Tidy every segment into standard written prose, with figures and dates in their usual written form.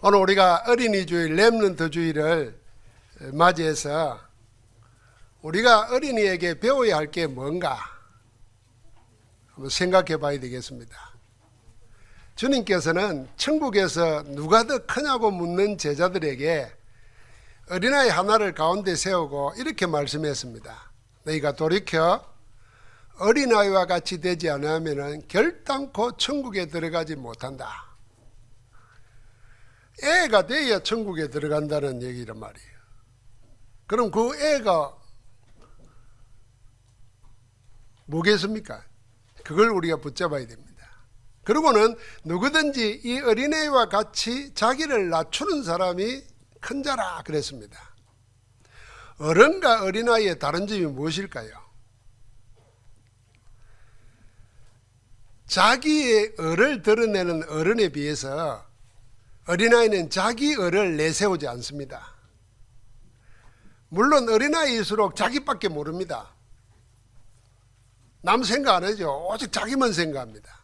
오늘 우리가 어린이주일, 렘넌트주일을 맞이해서 우리가 어린이에게 배워야 할 게 뭔가 한번 생각해 봐야 되겠습니다. 주님께서는 천국에서 누가 더 크냐고 묻는 제자들에게 어린아이 하나를 가운데 세우고 이렇게 말씀했습니다. 너희가 돌이켜 어린아이와 같이 되지 않으면 결단코 천국에 들어가지 못한다. 애가 돼야 천국에 들어간다는 얘기란 말이에요. 그럼 그 애가 뭐겠습니까? 그걸 우리가 붙잡아야 됩니다. 그리고는 누구든지 이 어린애와 같이 자기를 낮추는 사람이 큰 자라 그랬습니다. 어른과 어린아이의 다른 점이 무엇일까요? 자기의 을을 드러내는 어른에 비해서 어린아이는 자기 을을 내세우지 않습니다. 물론 어린아이일수록 자기밖에 모릅니다. 남 생각 안 하죠. 오직 자기만 생각합니다.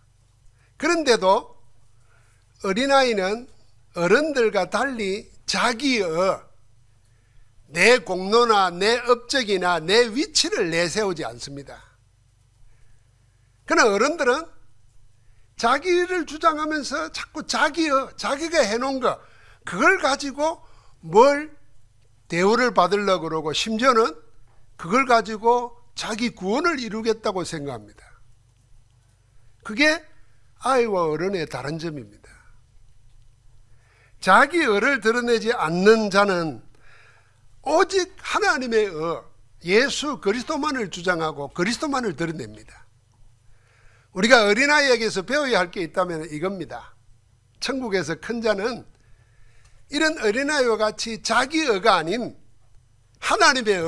그런데도 어린아이는 어른들과 달리 자기의 내 공로나 내 업적이나 내 위치를 내세우지 않습니다. 그러나 어른들은 자기를 주장하면서 자꾸 자기가 해놓은 거 그걸 가지고 뭘 대우를 받으려고 그러고 심지어는 그걸 가지고 자기 구원을 이루겠다고 생각합니다. 그게 아이와 어른의 다른 점입니다. 자기 을을 드러내지 않는 자는 오직 하나님의 예수 그리스도만을 주장하고 그리스도만을 드러냅니다. 우리가 어린아이에게서 배워야 할 게 있다면 이겁니다. 천국에서 큰 자는 이런 어린아이와 같이 자기 의가 아닌 하나님의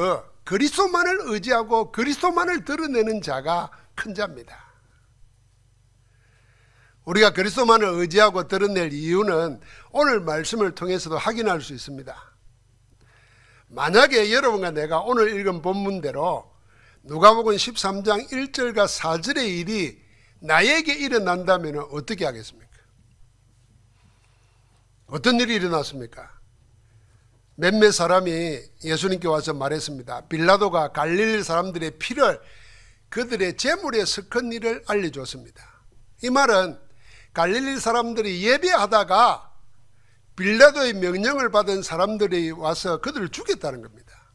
그리스도만을 의지하고 그리스도만을 드러내는 자가 큰 자입니다. 우리가 그리스도만을 의지하고 드러낼 이유는 오늘 말씀을 통해서도 확인할 수 있습니다. 만약에 여러분과 내가 오늘 읽은 본문대로 누가복음 13장 1절과 4절의 일이 나에게 일어난다면 어떻게 하겠습니까? 어떤 일이 일어났습니까? 몇몇 사람이 예수님께 와서 말했습니다. 빌라도가 갈릴리 사람들의 피를 그들의 제물에 섞은 일을 알려줬습니다. 이 말은 갈릴리 사람들이 예배하다가 빌라도의 명령을 받은 사람들이 와서 그들을 죽였다는 겁니다.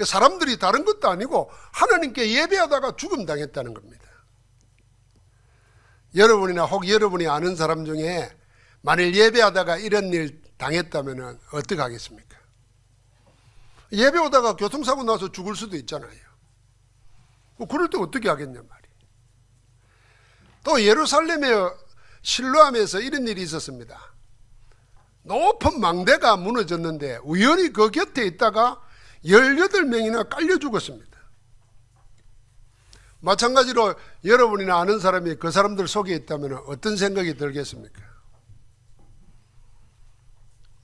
사람들이 다른 것도 아니고 하나님께 예배하다가 죽음 당했다는 겁니다. 여러분이나 혹 여러분이 아는 사람 중에 만일 예배하다가 이런 일 당했다면 어떻게 하겠습니까? 예배 오다가 교통사고 나서 죽을 수도 있잖아요. 그럴 때 어떻게 하겠냐 말이에요. 또 예루살렘의 실로암에서 이런 일이 있었습니다. 높은 망대가 무너졌는데 우연히 그 곁에 있다가 18명이나 깔려 죽었습니다. 마찬가지로 여러분이나 아는 사람이 그 사람들 속에 있다면 어떤 생각이 들겠습니까?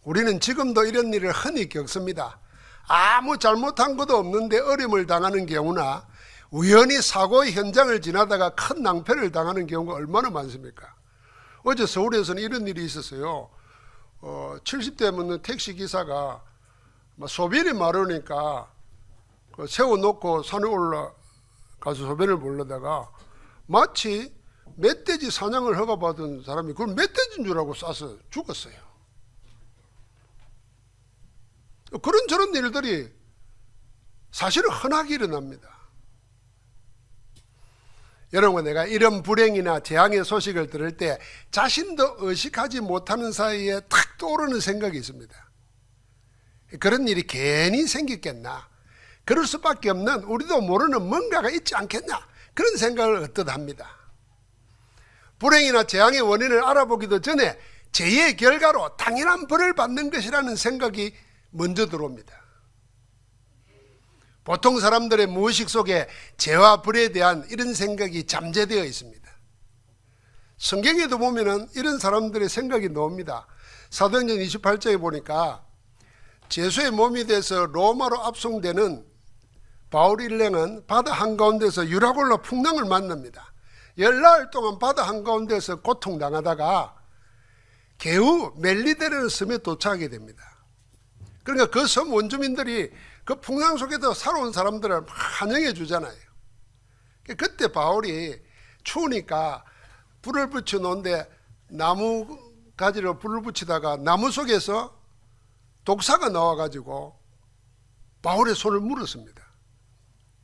우리는 지금도 이런 일을 흔히 겪습니다. 아무 잘못한 것도 없는데 어려움을 당하는 경우나 우연히 사고의 현장을 지나다가 큰 낭패를 당하는 경우가 얼마나 많습니까? 어제 서울에서는 이런 일이 있었어요. 70대 먹는 택시기사가 소변이 마르니까 세워놓고 산에 올라가서 소변을 보려다가 마치 멧돼지 사냥을 허가받은 사람이 그걸 멧돼지인 줄 알고 쏴서 죽었어요. 그런 저런 일들이 사실은 흔하게 일어납니다. 여러분, 내가 이런 불행이나 재앙의 소식을 들을 때 자신도 의식하지 못하는 사이에 탁 떠오르는 생각이 있습니다. 그런 일이 괜히 생겼겠나? 그럴 수밖에 없는 우리도 모르는 뭔가가 있지 않겠냐? 그런 생각을 얻듯 합니다. 불행이나 재앙의 원인을 알아보기도 전에 죄의 결과로 당연한 벌을 받는 것이라는 생각이 먼저 들어옵니다. 보통 사람들의 무의식 속에 죄와 벌에 대한 이런 생각이 잠재되어 있습니다. 성경에도 보면은 이런 사람들의 생각이 나옵니다. 사도행전 28장에 보니까 제수의 몸이 돼서 로마로 압송되는 바울 일행은 바다 한가운데서 유라굴로 풍랑을 만납니다. 열나흘 동안 바다 한가운데서 고통당하다가 개우 멜리데라는 섬에 도착하게 됩니다. 그러니까 그 섬 원주민들이 그 풍랑 속에서 살아온 사람들을 환영해 주잖아요. 그때 바울이 추우니까 불을 붙여 놓은데 나무 가지로 불을 붙이다가 나무 속에서 독사가 나와가지고 바울의 손을 물었습니다.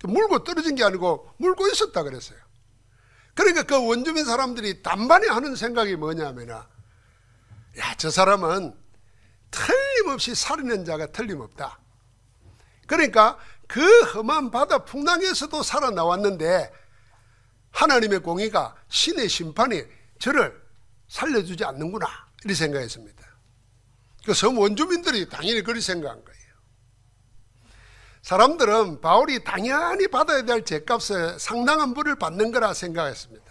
물고 떨어진 게 아니고 물고 있었다 그랬어요. 그러니까 그 원주민 사람들이 단번에 하는 생각이 뭐냐면, 야, 저 사람은 틀림없이 살인한 자가 틀림없다. 그러니까 그 험한 바다 풍랑에서도 살아나왔는데 하나님의 공의가, 신의 심판이 저를 살려주지 않는구나, 이렇게 생각했습니다. 그 섬 원주민들이 당연히 그렇게 생각한 거예요. 사람들은 바울이 당연히 받아야 될 죄값에 상당한 벌을 받는 거라 생각했습니다.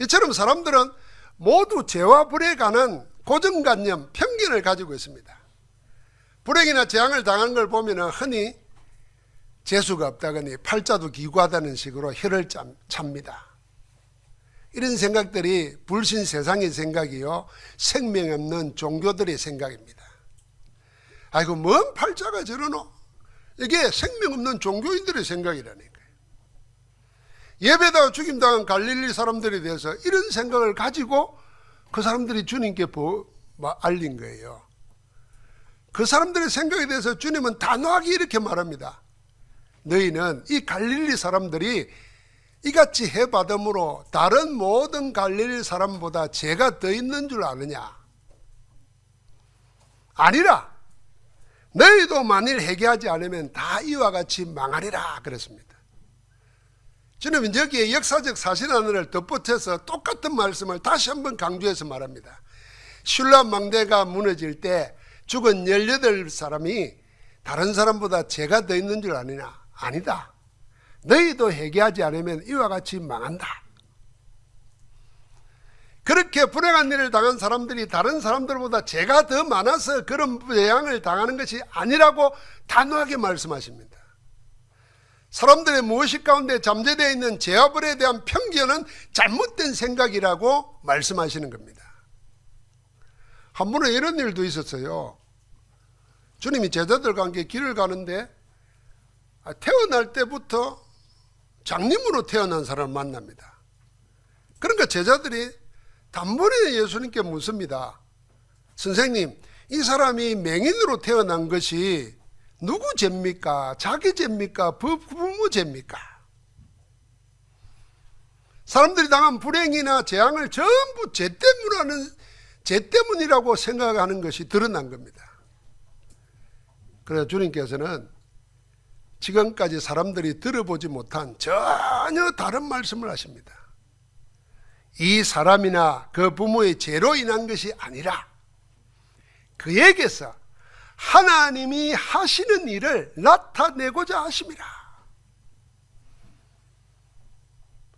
이처럼 사람들은 모두 죄와 불에 관한 고정관념, 편견을 가지고 있습니다. 불행이나 재앙을 당하는 걸 보면 흔히 재수가 없다거니 팔자도 기구하다는 식으로 혀를 찹니다. 이런 생각들이 불신 세상의 생각이요, 생명 없는 종교들의 생각입니다. 아이고, 뭔 팔자가 저러노? 이게 생명 없는 종교인들의 생각이라니까요. 예배다가 죽임당한 갈릴리 사람들에 대해서 이런 생각을 가지고 그 사람들이 주님께 알린 거예요. 그 사람들의 생각에 대해서 주님은 단호하게 이렇게 말합니다. 너희는 이 갈릴리 사람들이 이같이 해받음으로 다른 모든 갈릴리 사람보다 죄가 더 있는 줄 아느냐? 아니라 너희도 만일 회개하지 않으면 다 이와 같이 망하리라 그랬습니다. 주님은 여기에 역사적 사실 하나를 덧붙여서 똑같은 말씀을 다시 한번 강조해서 말합니다. 슐람 망대가 무너질 때 죽은 18사람이 다른 사람보다 죄가 더 있는 줄 아느냐? 아니다. 너희도 회개하지 않으면 이와 같이 망한다. 그렇게 불행한 일을 당한 사람들이 다른 사람들보다 죄가 더 많아서 그런 재앙을 당하는 것이 아니라고 단호하게 말씀하십니다. 사람들의 무의식 가운데 잠재되어 있는 죄와 벌에 대한 편견은 잘못된 생각이라고 말씀하시는 겁니다. 한 번은 이런 일도 있었어요. 주님이 제자들과 함께 길을 가는데 태어날 때부터 장님으로 태어난 사람을 만납니다. 그러니까 제자들이 단번에 예수님께 묻습니다. 선생님, 이 사람이 맹인으로 태어난 것이 누구 죄입니까? 자기 죄입니까? 부모 죄입니까? 사람들이 당한 불행이나 재앙을 전부 죄 때문이라고 생각하는 것이 드러난 겁니다. 그래서 주님께서는 지금까지 사람들이 들어보지 못한 전혀 다른 말씀을 하십니다. 이 사람이나 그 부모의 죄로 인한 것이 아니라 그에게서 하나님이 하시는 일을 나타내고자 하심이라.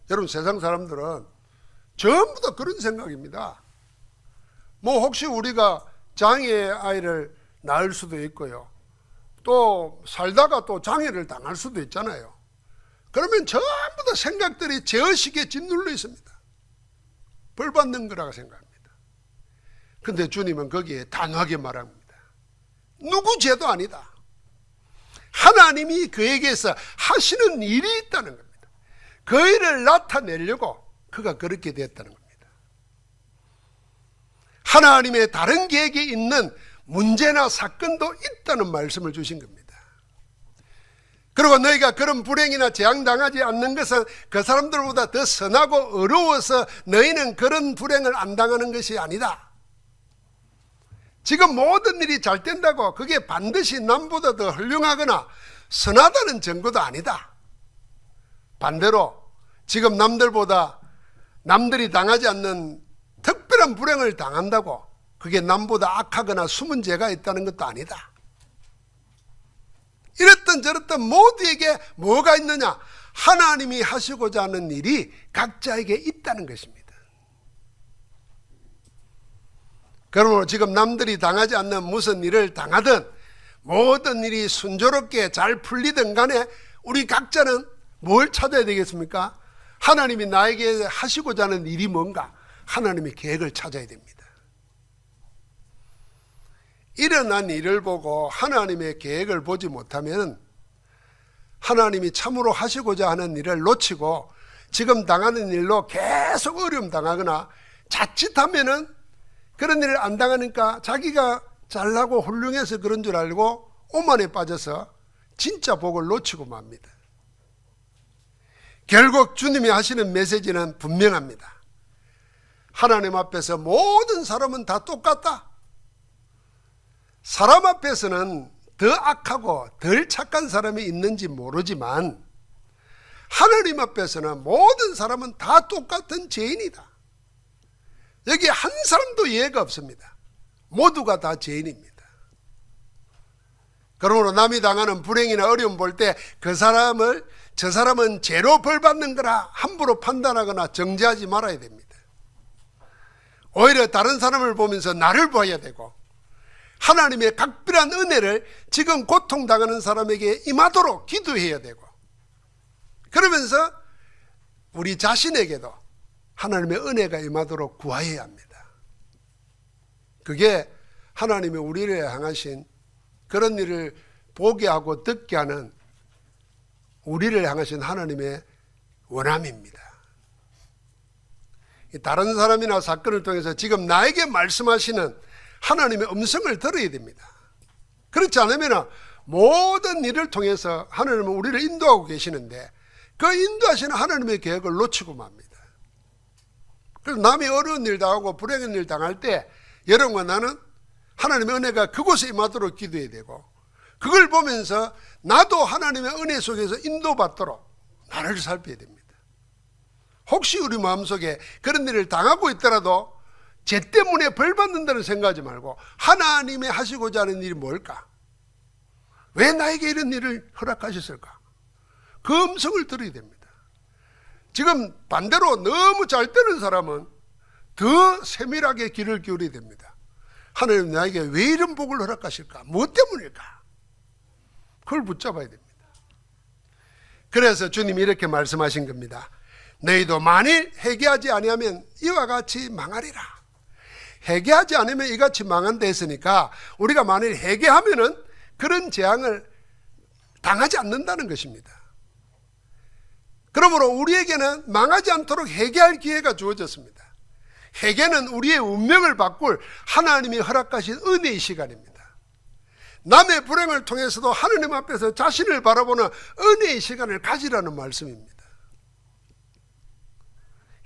여러분, 세상 사람들은 전부 다 그런 생각입니다. 뭐 혹시 우리가 장애 아이를 낳을 수도 있고요, 또 살다가 또 장애를 당할 수도 있잖아요. 그러면 전부 다 생각들이 죄의식에 짓눌려 있습니다. 벌 받는 거라고 생각합니다. 그런데 주님은 거기에 단호하게 말합니다. 누구 죄도 아니다. 하나님이 그에게서 하시는 일이 있다는 겁니다. 그 일을 나타내려고 그가 그렇게 됐다는 겁니다. 하나님의 다른 계획이 있는 문제나 사건도 있다는 말씀을 주신 겁니다. 그리고 너희가 그런 불행이나 재앙당하지 않는 것은 그 사람들보다 더 선하고 어려워서 너희는 그런 불행을 안 당하는 것이 아니다. 지금 모든 일이 잘 된다고 그게 반드시 남보다 더 훌륭하거나 선하다는 증거도 아니다. 반대로 지금 남들이 당하지 않는 특별한 불행을 당한다고 그게 남보다 악하거나 숨은 죄가 있다는 것도 아니다. 이랬던 저랬던 모두에게 뭐가 있느냐? 하나님이 하시고자 하는 일이 각자에게 있다는 것입니다. 그러므로 지금 남들이 당하지 않는 무슨 일을 당하든 모든 일이 순조롭게 잘 풀리든 간에 우리 각자는 뭘 찾아야 되겠습니까? 하나님이 나에게 하시고자 하는 일이 뭔가? 하나님의 계획을 찾아야 됩니다. 일어난 일을 보고 하나님의 계획을 보지 못하면 하나님이 참으로 하시고자 하는 일을 놓치고 지금 당하는 일로 계속 어려움 당하거나 자칫하면은 그런 일을 안 당하니까 자기가 잘나고 훌륭해서 그런 줄 알고 오만에 빠져서 진짜 복을 놓치고 맙니다. 결국 주님이 하시는 메시지는 분명합니다. 하나님 앞에서 모든 사람은 다 똑같다. 사람 앞에서는 더 악하고 덜 착한 사람이 있는지 모르지만 하나님 앞에서는 모든 사람은 다 똑같은 죄인이다. 여기 한 사람도 예외가 없습니다. 모두가 다 죄인입니다. 그러므로 남이 당하는 불행이나 어려움 볼 때 저 사람은 죄로 벌받는 거라 함부로 판단하거나 정죄하지 말아야 됩니다. 오히려 다른 사람을 보면서 나를 봐야 되고 하나님의 각별한 은혜를 지금 고통당하는 사람에게 임하도록 기도해야 되고 그러면서 우리 자신에게도 하나님의 은혜가 임하도록 구해야 합니다. 그게 하나님이 우리를 향하신 그런 일을 보게 하고 듣게 하는 우리를 향하신 하나님의 원함입니다. 다른 사람이나 사건을 통해서 지금 나에게 말씀하시는 하나님의 음성을 들어야 됩니다. 그렇지 않으면 모든 일을 통해서 하나님은 우리를 인도하고 계시는데 그 인도하시는 하나님의 계획을 놓치고 맙니다. 그래서 남이 어려운 일 당하고 불행한 일 당할 때 여러분과 나는 하나님의 은혜가 그곳에 임하도록 기도해야 되고 그걸 보면서 나도 하나님의 은혜 속에서 인도받도록 나를 살펴야 됩니다. 혹시 우리 마음속에 그런 일을 당하고 있더라도 죄 때문에 벌 받는다는 생각하지 말고 하나님의 하시고자 하는 일이 뭘까? 왜 나에게 이런 일을 허락하셨을까? 그 음성을 들어야 됩니다. 지금 반대로 너무 잘 되는 사람은 더 세밀하게 귀를 기울여야 됩니다. 하나님 나에게 왜 이런 복을 허락하실까? 무엇 때문일까? 그걸 붙잡아야 됩니다. 그래서 주님이 이렇게 말씀하신 겁니다. 너희도 만일 회개하지 아니하면 이와 같이 망하리라. 회개하지 않으면 이같이 망한다 했으니까 우리가 만일 회개하면은 그런 재앙을 당하지 않는다는 것입니다. 그러므로 우리에게는 망하지 않도록 회개할 기회가 주어졌습니다. 회개는 우리의 운명을 바꿀 하나님이 허락하신 은혜의 시간입니다. 남의 불행을 통해서도 하나님 앞에서 자신을 바라보는 은혜의 시간을 가지라는 말씀입니다.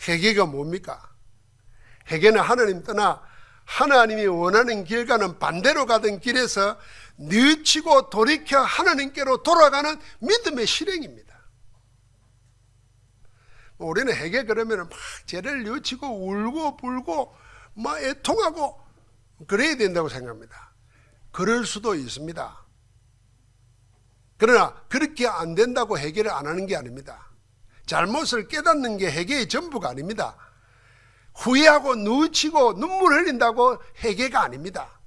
회개가 뭡니까? 회개는 하나님 떠나 하나님이 원하는 길과는 반대로 가던 길에서 뉘치고 돌이켜 하나님께로 돌아가는 믿음의 실행입니다. 우리는 회개 그러면 막 죄를 뉘치고 울고 불고 막 애통하고 그래야 된다고 생각합니다. 그럴 수도 있습니다. 그러나 그렇게 안 된다고 회개를 안 하는 게 아닙니다. 잘못을 깨닫는 게 회개의 전부가 아닙니다. 후회하고 누치고 눈물 흘린다고 회개가 아닙니다.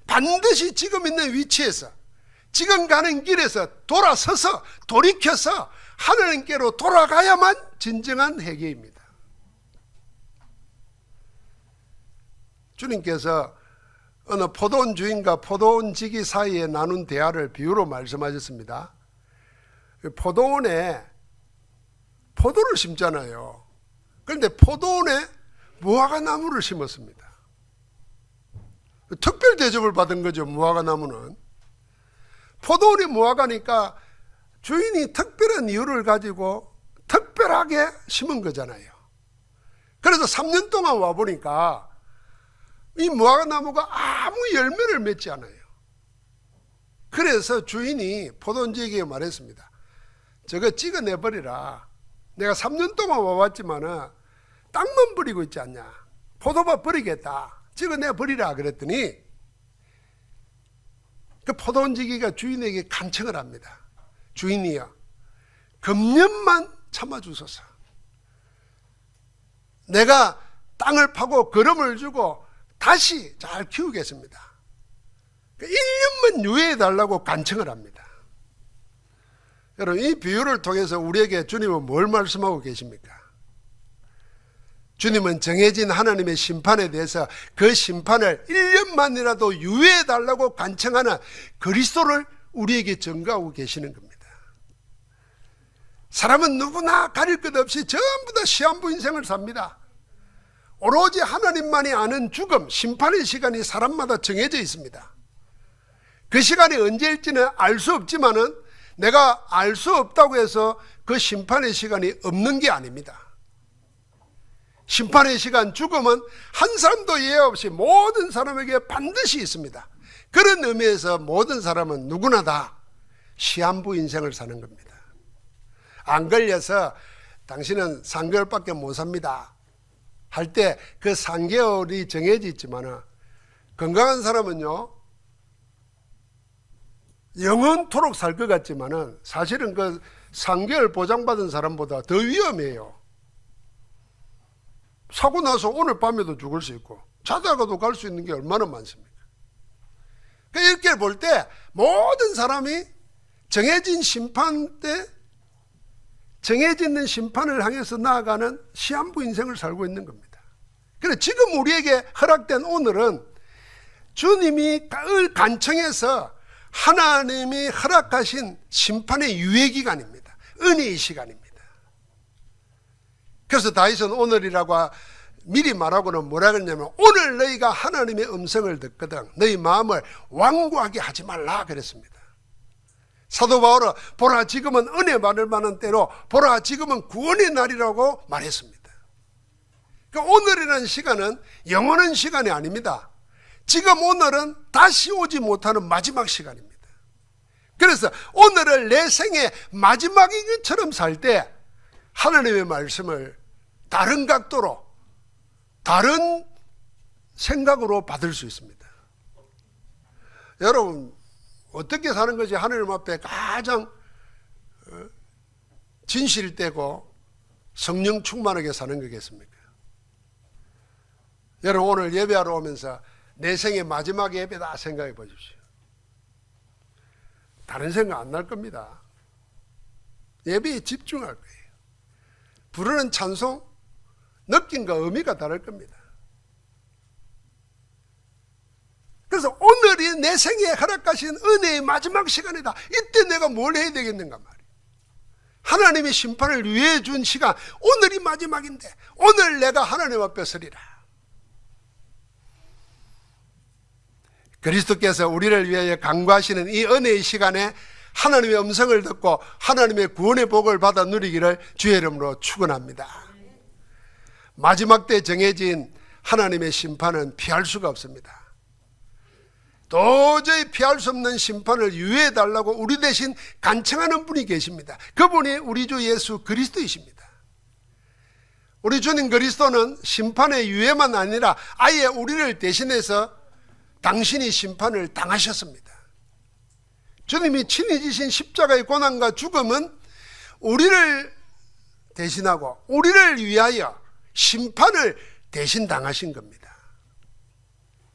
반드시 지금 있는 위치에서 지금 가는 길에서 돌아서서 돌이켜서 하나님께로 돌아가야만 진정한 회개입니다. 주님께서 어느 포도원 주인과 포도원 지기 사이에 나눈 대화를 비유로 말씀하셨습니다. 포도원에 포도를 심잖아요. 그런데 포도원에 무화과 나무를 심었습니다. 특별 대접을 받은 거죠. 무화과 나무는 포도원이 무화과니까 주인이 특별한 이유를 가지고 특별하게 심은 거잖아요. 그래서 3년 동안 와보니까 이 무화과 나무가 아무 열매를 맺지 않아요. 그래서 주인이 포도원지에게 말했습니다. 저거 찍어내버리라. 내가 3년 동안 와봤지만 땅만 버리고 있지 않냐. 포도밭 버리겠다. 찍어내버리라 그랬더니 그 포도원지기가 주인에게 간청을 합니다. 주인이여, 금년만 참아주소서. 내가 땅을 파고 거름을 주고 다시 잘 키우겠습니다. 1년만 유예해달라고 간청을 합니다. 여러분, 이 비유를 통해서 우리에게 주님은 뭘 말씀하고 계십니까? 주님은 정해진 하나님의 심판에 대해서 그 심판을 1년만이라도 유예해달라고 간청하는 그리스도를 우리에게 전가하고 계시는 겁니다. 사람은 누구나 가릴 것 없이 전부 다 시한부 인생을 삽니다. 오로지 하나님만이 아는 죽음, 심판의 시간이 사람마다 정해져 있습니다. 그 시간이 언제일지는 알 수 없지만은 내가 알 수 없다고 해서 그 심판의 시간이 없는 게 아닙니다. 심판의 시간, 죽음은 한 사람도 예외 없이 모든 사람에게 반드시 있습니다. 그런 의미에서 모든 사람은 누구나 다 시한부 인생을 사는 겁니다. 안 걸려서 당신은 3개월밖에 못 삽니다 할 때 그 3개월이 정해져 있지만 건강한 사람은요 영원토록 살 것 같지만은 사실은 그 3개월 보장받은 사람보다 더 위험해요. 사고 나서 오늘 밤에도 죽을 수 있고 자다가도 갈 수 있는 게 얼마나 많습니까? 이렇게 볼 때 모든 사람이 정해진 심판 때 정해지는 심판을 향해서 나아가는 시한부 인생을 살고 있는 겁니다. 그래서 지금 우리에게 허락된 오늘은 주님이 간청해서 하나님이 허락하신 심판의 유예기간입니다. 은혜의 시간입니다. 그래서 다윗은 오늘이라고 미리 말하고는 뭐라 그랬냐면 오늘 너희가 하나님의 음성을 듣거든 너희 마음을 완고하게 하지 말라 그랬습니다. 사도 바울은 보라 지금은 은혜 받을 만한 때로 보라 지금은 구원의 날이라고 말했습니다. 그러니까 오늘이라는 시간은 영원한 시간이 아닙니다. 지금 오늘은 다시 오지 못하는 마지막 시간입니다. 그래서 오늘을 내 생의 마지막인 것처럼 살 때 하나님의 말씀을 다른 각도로 다른 생각으로 받을 수 있습니다. 여러분 어떻게 사는 것이 하나님 앞에 가장 진실되고 성령 충만하게 사는 거겠습니까? 여러분 오늘 예배하러 오면서 내 생의 마지막 예배다 생각해 보십시오. 다른 생각 안 날 겁니다. 예배에 집중할 거예요. 부르는 찬송, 느낌과 의미가 다를 겁니다. 그래서 오늘이 내 생에 허락하신 은혜의 마지막 시간이다. 이때 내가 뭘 해야 되겠는가 말이에요. 하나님의 심판을 위해 준 시간, 오늘이 마지막인데 오늘 내가 하나님 앞에 서리라. 그리스도께서 우리를 위하여 간구하시는 이 은혜의 시간에 하나님의 음성을 듣고 하나님의 구원의 복을 받아 누리기를 주의 이름으로 축원합니다. 마지막 때 정해진 하나님의 심판은 피할 수가 없습니다. 도저히 피할 수 없는 심판을 유예해 달라고 우리 대신 간청하는 분이 계십니다. 그분이 우리 주 예수 그리스도이십니다. 우리 주님 그리스도는 심판의 유예만 아니라 아예 우리를 대신해서 당신이 심판을 당하셨습니다. 주님이 친히 지신 십자가의 고난과 죽음은 우리를 대신하고 우리를 위하여 심판을 대신 당하신 겁니다.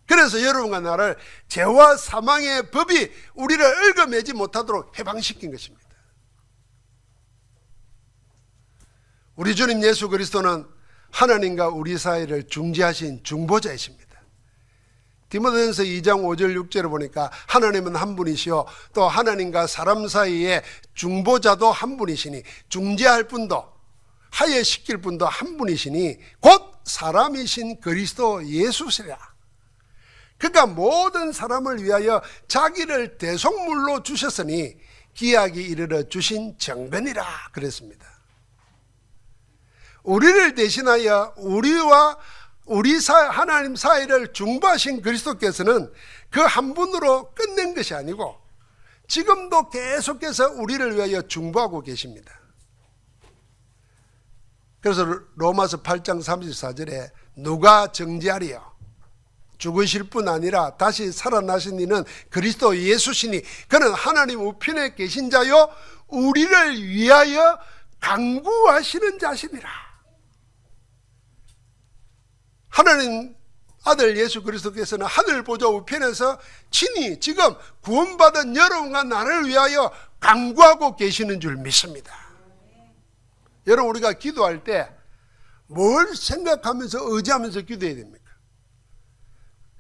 그래서 여러분과 나를 죄와 사망의 법이 우리를 얽어매지 못하도록 해방시킨 것입니다. 우리 주님 예수 그리스도는 하나님과 우리 사이를 중재하신 중보자이십니다. 디모데전서 2장 5절 6절을 보니까 하나님은 한 분이시요 또 하나님과 사람 사이에 중보자도 한 분이시니 중재할 분도 하여시킬 분도 한 분이시니 곧 사람이신 그리스도 예수시라. 그러니까 모든 사람을 위하여 자기를 대속물로 주셨으니 기약이 이르러 주신 정변이라 그랬습니다. 우리를 대신하여 우리와 하나님 사이를 중보하신 그리스도께서는 그 한 분으로 끝낸 것이 아니고 지금도 계속해서 우리를 위하여 중보하고 계십니다. 그래서 로마서 8장 34절에 누가 정죄하리요? 죽으실 뿐 아니라 다시 살아나신 이는 그리스도 예수시니 그는 하나님 우편에 계신 자요 우리를 위하여 간구하시는 자시니라. 하나님 아들 예수 그리스도께서는 하늘 보좌 우편에서 친히 지금 구원받은 여러분과 나를 위하여 간구하고 계시는 줄 믿습니다. 여러분 우리가 기도할 때 뭘 생각하면서 의지하면서 기도해야 됩니까?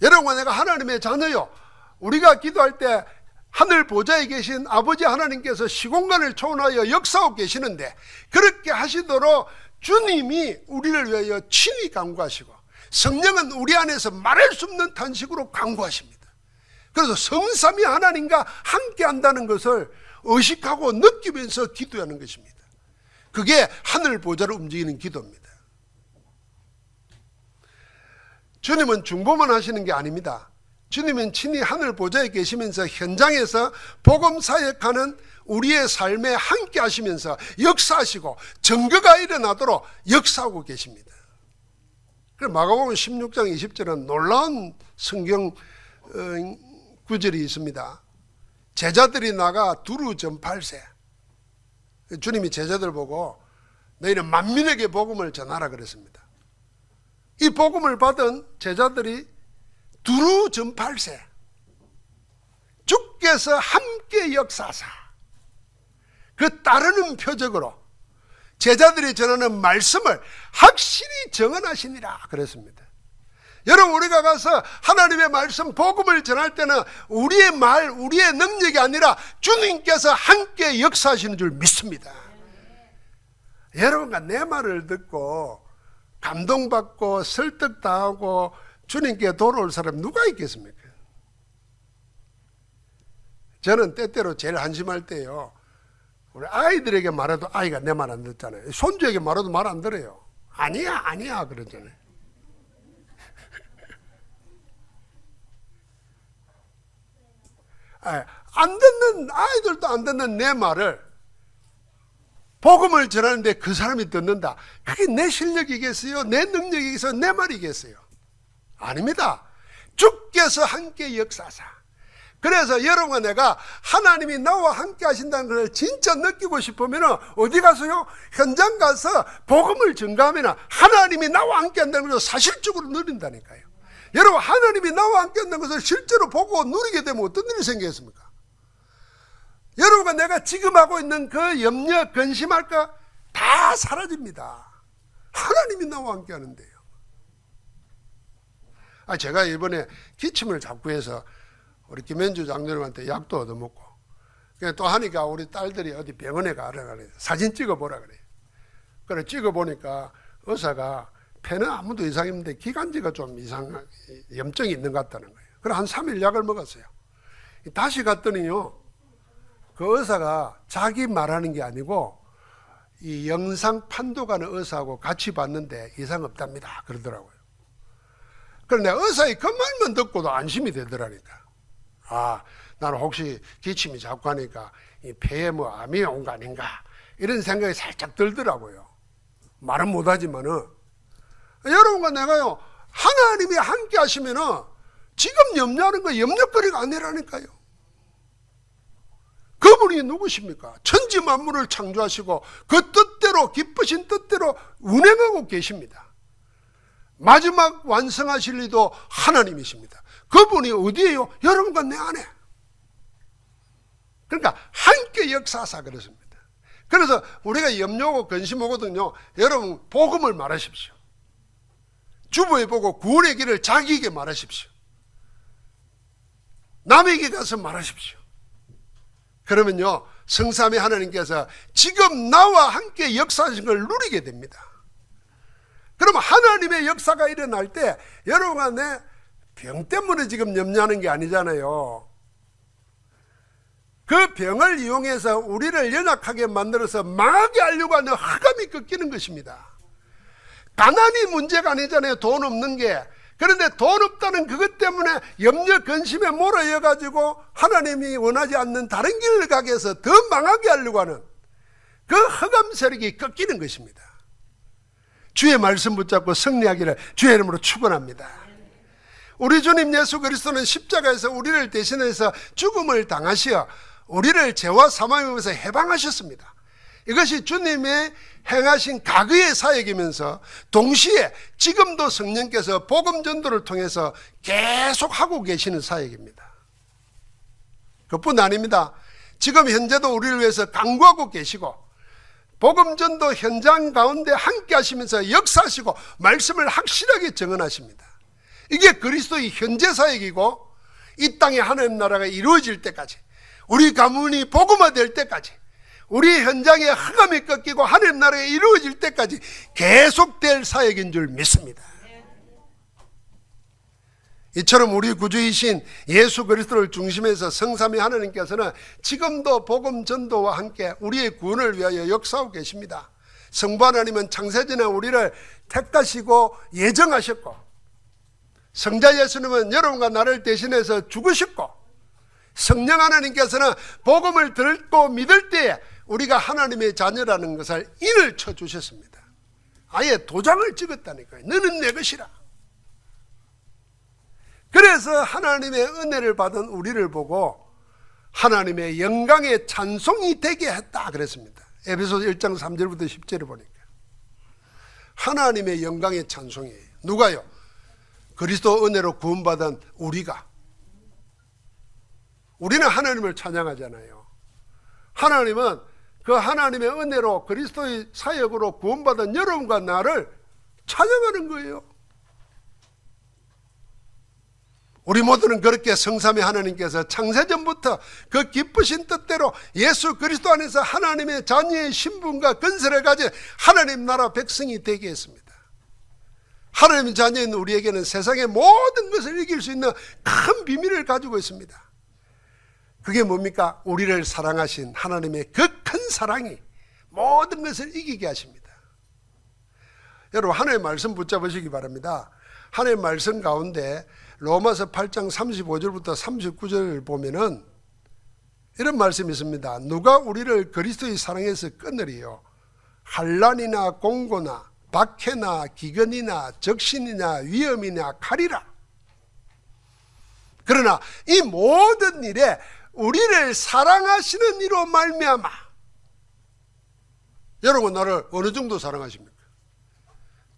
여러분, 내가 하나님의 자녀요. 우리가 기도할 때 하늘 보좌에 계신 아버지 하나님께서 시공간을 초월하여 역사하고 계시는데, 그렇게 하시도록 주님이 우리를 위하여 친히 간구하시고 성령은 우리 안에서 말할 수 없는 탄식으로 간구하십니다. 그래서 성삼위 하나님과 함께 한다는 것을 의식하고 느끼면서 기도하는 것입니다. 그게 하늘 보좌를 움직이는 기도입니다. 주님은 중보만 하시는 게 아닙니다. 주님은 친히 하늘 보좌에 계시면서 현장에서 복음 사역하는 우리의 삶에 함께 하시면서 역사하시고 증거가 일어나도록 역사하고 계십니다. 그래서 마가복음 16장 20절은 놀라운 성경 구절이 있습니다. 제자들이 나가 두루 전팔세. 주님이 제자들 보고 너희는 만민에게 복음을 전하라 그랬습니다. 이 복음을 받은 제자들이 두루 전팔세. 주께서 함께 역사하사. 그 따르는 표적으로 제자들이 전하는 말씀을 확실히 정언하시니라 그랬습니다. 여러분, 우리가 가서 하나님의 말씀 복음을 전할 때는 우리의 말, 우리의 능력이 아니라 주님께서 함께 역사하시는 줄 믿습니다. 여러분과 내 말을 듣고 감동받고 설득당하고 주님께 돌아올 사람 누가 있겠습니까? 저는 때때로 제일 한심할 때요, 우리 아이들에게 말해도 아이가 내 말 안 듣잖아요. 손주에게 말해도 말 안 들어요. 아니야 그러잖아요. 안 듣는, 아이들도 안 듣는 내 말을 복음을 전하는데 그 사람이 듣는다. 그게 내 실력이겠어요? 내 능력이겠어요? 내 말이겠어요? 아닙니다. 주께서 함께 역사하사. 그래서 여러분과 내가 하나님이 나와 함께 하신다는 걸 진짜 느끼고 싶으면 어디 가서요? 현장 가서 복음을 전가하면 하나님이 나와 함께 한다는 것을 사실적으로 누린다니까요. 여러분, 하나님이 나와 함께 한다는 것을 실제로 보고 누리게 되면 어떤 일이 생기겠습니까? 여러분과 내가 지금 하고 있는 그 염려, 근심할까? 다 사라집니다. 하나님이 나와 함께 하는데요. 제가 이번에 기침을 자꾸 해서 우리 김현주 장로님한테 약도 얻어먹고, 또 하니까 우리 딸들이 어디 병원에 가라 그래. 사진 찍어보라 그래. 그래 찍어보니까 의사가 폐는 아무도 이상 없는데 기관지가 좀 염증이 있는 것 같다는 거예요. 그래 한 3일 약을 먹었어요. 다시 갔더니요, 그 의사가 자기 말하는 게 아니고 이 영상 판독하는 의사하고 같이 봤는데 이상 없답니다 그러더라고요. 그런데 의사의 그 말만 듣고도 안심이 되더라니까. 나는 혹시 기침이 자꾸 하니까 이 폐에 뭐 암이 온 거 아닌가 이런 생각이 살짝 들더라고요. 말은 못하지만은. 여러분과 내가요, 하나님이 함께 하시면은 지금 염려하는 거 염려거리가 아니라니까요. 그분이 누구십니까? 천지 만물을 창조하시고 그 뜻대로, 기쁘신 뜻대로 운행하고 계십니다. 마지막 완성하실 이도 하나님이십니다. 그분이 어디에요? 여러분과 내 안에. 그러니까 함께 역사하사 그랬습니다. 그래서 우리가 염려하고 근심하거든요. 여러분, 복음을 말하십시오. 주부에 보고 구원의 길을 자기에게 말하십시오. 남에게 가서 말하십시오. 그러면요, 성삼위 하나님께서 지금 나와 함께 역사하신 걸 누리게 됩니다. 그러면 하나님의 역사가 일어날 때 여러분과 내 병 때문에 지금 염려하는 게 아니잖아요. 그 병을 이용해서 우리를 연약하게 만들어서 망하게 하려고 하는 흑암이 꺾이는 것입니다. 가난이 문제가 아니잖아요. 돈 없는 게. 그런데 돈 없다는 그것 때문에 염려 근심에 몰아여가지고 하나님이 원하지 않는 다른 길을 가게 해서 더 망하게 하려고 하는 그 흑암 세력이 꺾이는 것입니다. 주의 말씀 붙잡고 승리하기를 주의 이름으로 축원합니다. 우리 주님 예수 그리스도는 십자가에서 우리를 대신해서 죽음을 당하시어 우리를 죄와 사망에서 해방하셨습니다. 이것이 주님의 행하신 과거의 사역이면서 동시에 지금도 성령께서 복음 전도를 통해서 계속 하고 계시는 사역입니다. 그뿐 아닙니다. 지금 현재도 우리를 위해서 간구하고 계시고 복음 전도 현장 가운데 함께 하시면서 역사하시고 말씀을 확실하게 증언하십니다. 이게 그리스도의 현재 사역이고, 이 땅에 하나님 나라가 이루어질 때까지, 우리 가문이 복음화될 때까지, 우리 현장에 흑암이 꺾이고 하나님 나라가 이루어질 때까지 계속될 사역인 줄 믿습니다. 이처럼 우리 구주이신 예수 그리스도를 중심해서 성삼위 하나님께서는 지금도 복음 전도와 함께 우리의 구원을 위하여 역사하고 계십니다. 성부 하나님은 창세전에 우리를 택하시고 예정하셨고, 성자 예수님은 여러분과 나를 대신해서 죽으셨고, 성령 하나님께서는 복음을 듣고 믿을 때에 우리가 하나님의 자녀라는 것을 인을 쳐주셨습니다. 아예 도장을 찍었다니까요. 너는 내 것이라. 그래서 하나님의 은혜를 받은 우리를 보고 하나님의 영광의 찬송이 되게 했다 그랬습니다. 에베소서 1장 3절부터 10절을 보니까 하나님의 영광의 찬송이에요. 누가요? 그리스도 은혜로 구원받은 우리가. 우리는 하나님을 찬양하잖아요. 하나님은 그 하나님의 은혜로 그리스도의 사역으로 구원받은 여러분과 나를 찬양하는 거예요. 우리 모두는 그렇게 성삼위 하나님께서 창세전부터 그 기쁘신 뜻대로 예수 그리스도 안에서 하나님의 자녀의 신분과 건설을 가진 하나님 나라 백성이 되게 했습니다. 하나님의 자녀인 우리에게는 세상의 모든 것을 이길 수 있는 큰 비밀을 가지고 있습니다. 그게 뭡니까? 우리를 사랑하신 하나님의 그 큰 사랑이 모든 것을 이기게 하십니다. 여러분, 하나님의 말씀 붙잡으시기 바랍니다. 하나님의 말씀 가운데 로마서 8장 35절부터 39절을 보면은 이런 말씀이 있습니다. 누가 우리를 그리스도의 사랑에서 끊으리요? 환난이나 공고나 박해나 기근이나 적신이나 위험이나 칼이라. 그러나 이 모든 일에 우리를 사랑하시는 이로 말미암아. 여러분, 나를 어느 정도 사랑하십니까?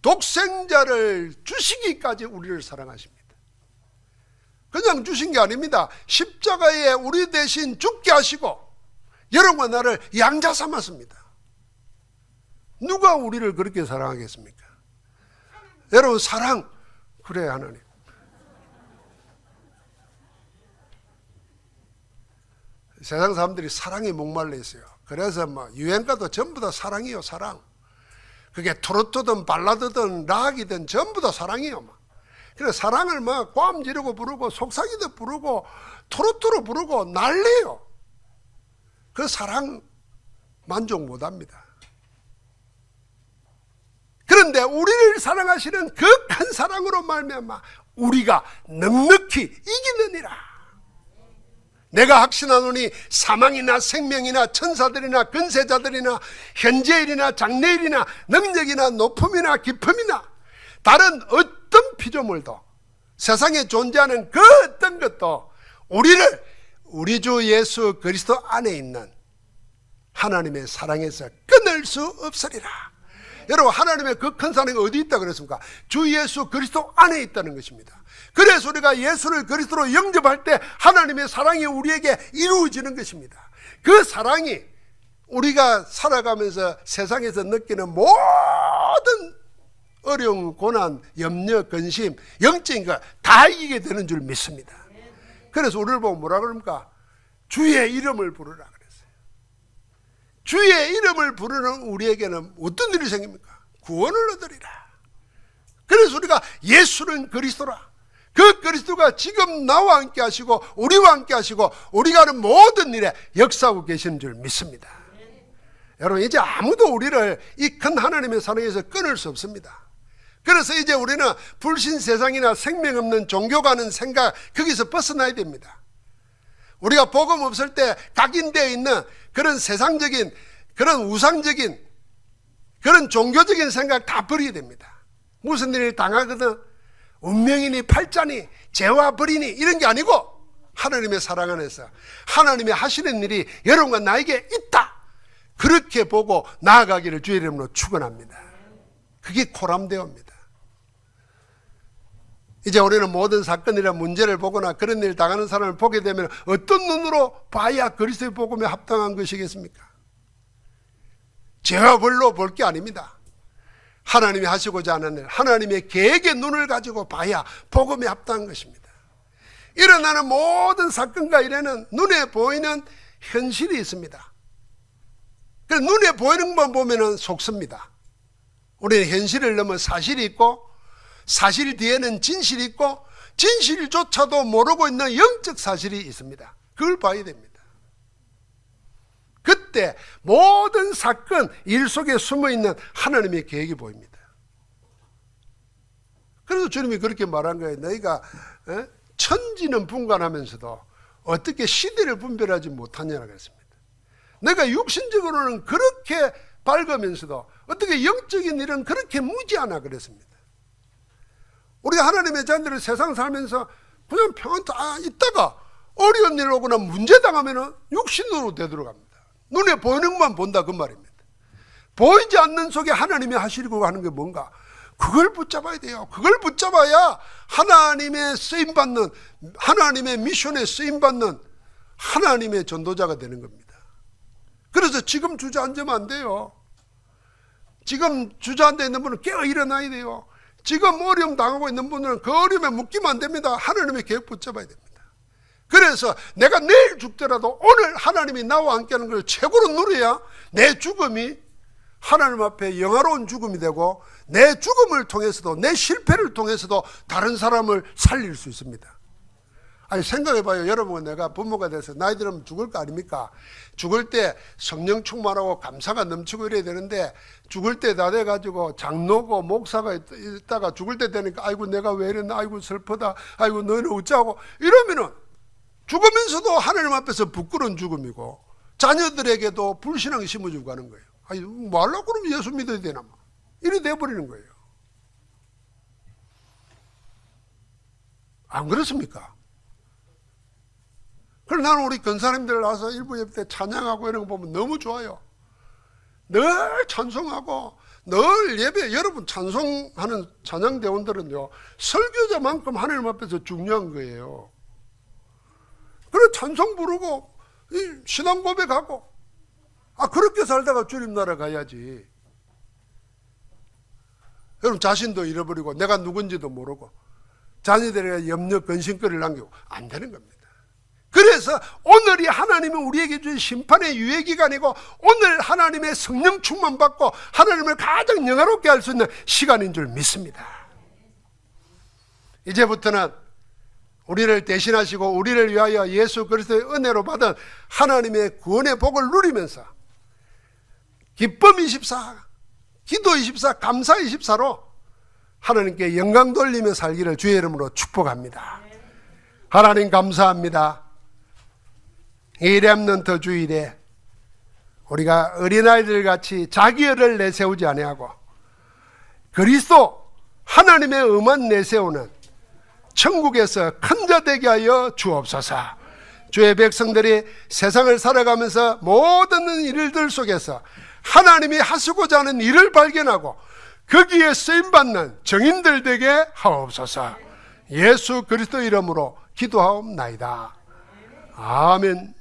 독생자를 주시기까지 우리를 사랑하십니다. 그냥 주신 게 아닙니다. 십자가에 우리 대신 죽게 하시고 여러분과 나를 양자 삼았습니다. 누가 우리를 그렇게 사랑하겠습니까? 여러분, 사랑, 그래 하나님. 세상 사람들이 사랑에 목말라 있어요. 그래서 유행가도 전부 다 사랑이요, 사랑. 그게 트로트든 발라드든 락이든 전부 다 사랑이요. 그래서 사랑을 꽐 지르고 부르고 속삭이듯 부르고 트로트로 부르고 난리요. 그 사랑 만족 못합니다. 그런데 우리를 사랑하시는 그 큰 사랑으로 말미암아 우리가 넉넉히 이기느니라. 내가 확신하노니 사망이나 생명이나 천사들이나 근세자들이나 현재일이나 장래일이나 능력이나 높음이나 깊음이나 다른 어떤 피조물도 세상에 존재하는 그 어떤 것도 우리를 우리 주 예수 그리스도 안에 있는 하나님의 사랑에서 끊을 수 없으리라. 여러분, 하나님의 그 큰 사랑이 어디 있다 그랬습니까? 주 예수 그리스도 안에 있다는 것입니다. 그래서 우리가 예수를 그리스도로 영접할 때 하나님의 사랑이 우리에게 이루어지는 것입니다. 그 사랑이 우리가 살아가면서 세상에서 느끼는 모든 어려움, 고난, 염려, 근심, 영적인 거 다 이기게 되는 줄 믿습니다. 그래서 우리를 보고 뭐라 그럽니까? 주의 이름을 부르라 그랬어요. 주의 이름을 부르는 우리에게는 어떤 일이 생깁니까? 구원을 얻으리라. 그래서 우리가 예수는 그리스도라. 그 그리스도가 지금 나와 함께 하시고 우리와 함께 하시고 우리가 하는 모든 일에 역사하고 계시는 줄 믿습니다. 여러분, 이제 아무도 우리를 이 큰 하나님의 사랑에서 끊을 수 없습니다. 그래서 이제 우리는 불신 세상이나 생명 없는 종교가는 생각, 거기서 벗어나야 됩니다. 우리가 복음 없을 때 각인되어 있는 그런 세상적인, 그런 우상적인, 그런 종교적인 생각 다 버려야 됩니다. 무슨 일을 당하거든 운명이니 팔자니 죄와 벌이니 이런 게 아니고 하나님의 사랑 안에서 하나님이 하시는 일이 여러분과 나에게 있다, 그렇게 보고 나아가기를 주의 이름으로 축원합니다. 그게 코람데오입니다. 이제 우리는 모든 사건이나 문제를 보거나 그런 일을 당하는 사람을 보게 되면 어떤 눈으로 봐야 그리스도의 복음에 합당한 것이겠습니까? 제어벌로 볼 게 아닙니다. 하나님이 하시고자 하는 일, 하나님의 계획의 눈을 가지고 봐야 복음에 합당한 것입니다. 일어나는 모든 사건과 일에는 눈에 보이는 현실이 있습니다. 그래서 눈에 보이는 것만 보면 속습니다. 우리는 현실을 넘어 사실이 있고, 사실 뒤에는 진실이 있고, 진실조차도 모르고 있는 영적 사실이 있습니다. 그걸 봐야 됩니다. 그때 모든 사건, 일 속에 숨어있는 하나님의 계획이 보입니다. 그래서 주님이 그렇게 말한 거예요. 너희가 천지는 분간하면서도 어떻게 시대를 분별하지 못하냐고 그랬습니다. 너희가 육신적으로는 그렇게 밝으면서도 어떻게 영적인 일은 그렇게 무지하나 그랬습니다. 우리가 하나님의 자녀들을 세상 살면서 그냥 평안 다 있다가 어려운 일 오거나 문제 당하면 육신으로 되돌아갑니다. 눈에 보이는 것만 본다 그 말입니다. 보이지 않는 속에 하나님이 하시려고 하는 게 뭔가, 그걸 붙잡아야 돼요. 그걸 붙잡아야 하나님의 쓰임받는, 하나님의 미션에 쓰임받는 하나님의 전도자가 되는 겁니다. 그래서 지금 주저앉으면 안 돼요. 지금 주저앉아 있는 분은 깨어 일어나야 돼요. 지금 어려움 당하고 있는 분들은 그 어려움에 묶이면 안 됩니다. 하나님의 계획 붙잡아야 됩니다. 그래서 내가 내일 죽더라도 오늘 하나님이 나와 함께하는 걸 최고로 누려야 내 죽음이 하나님 앞에 영화로운 죽음이 되고, 내 죽음을 통해서도, 내 실패를 통해서도 다른 사람을 살릴 수 있습니다. 아니 생각해봐요. 여러분, 내가 부모가 돼서 나이 들으면 죽을 거 아닙니까? 죽을 때 성령 충만하고 감사가 넘치고 이래야 되는데, 죽을 때 다 돼가지고 장로고 목사가 있다가 죽을 때 되니까 아이고 내가 왜 이랬나, 아이고 슬프다, 아이고 너희는 어쩌고 이러면은 죽으면서도 하나님 앞에서 부끄러운 죽음이고, 자녀들에게도 불신앙이 심어주고 가는 거예요. 아니 뭐 하려고 그러면 예수 믿어야 되나, 이래 돼버리는 거예요. 안 그렇습니까? 그래서 나는 우리 권사님들 와서 일부 예배 때 찬양하고 이런 거 보면 너무 좋아요. 늘 찬송하고 늘 예배, 여러분 찬송하는 찬양대원들은요 설교자만큼 하나님 앞에서 중요한 거예요. 그래 찬송 부르고 신앙 고백하고, 그렇게 살다가 주님 나라 가야지. 여러분 자신도 잃어버리고 내가 누군지도 모르고 자녀들에게 염려 근심거리를 남기고 안 되는 겁니다. 그래서 오늘이 하나님이 우리에게 준 심판의 유예기간이고, 오늘 하나님의 성령 충만 받고 하나님을 가장 영화롭게 할 수 있는 시간인 줄 믿습니다. 이제부터는 우리를 대신하시고 우리를 위하여 예수 그리스도의 은혜로 받은 하나님의 구원의 복을 누리면서 기쁨 24, 기도 24, 감사 24로 하나님께 영광 돌리며 살기를 주의 이름으로 축복합니다. 하나님 감사합니다. 이 렘넌트 주일에 우리가 어린아이들 같이 자기를 내세우지 아니하고 그리스도 하나님의 음만 내세우는 천국에서 큰 자 되게 하여 주옵소서. 주의 백성들이 세상을 살아가면서 모든 일들 속에서 하나님이 하시고자 하는 일을 발견하고 거기에 쓰임받는 정인들 되게 하옵소서. 예수 그리스도 이름으로 기도하옵나이다. 아멘.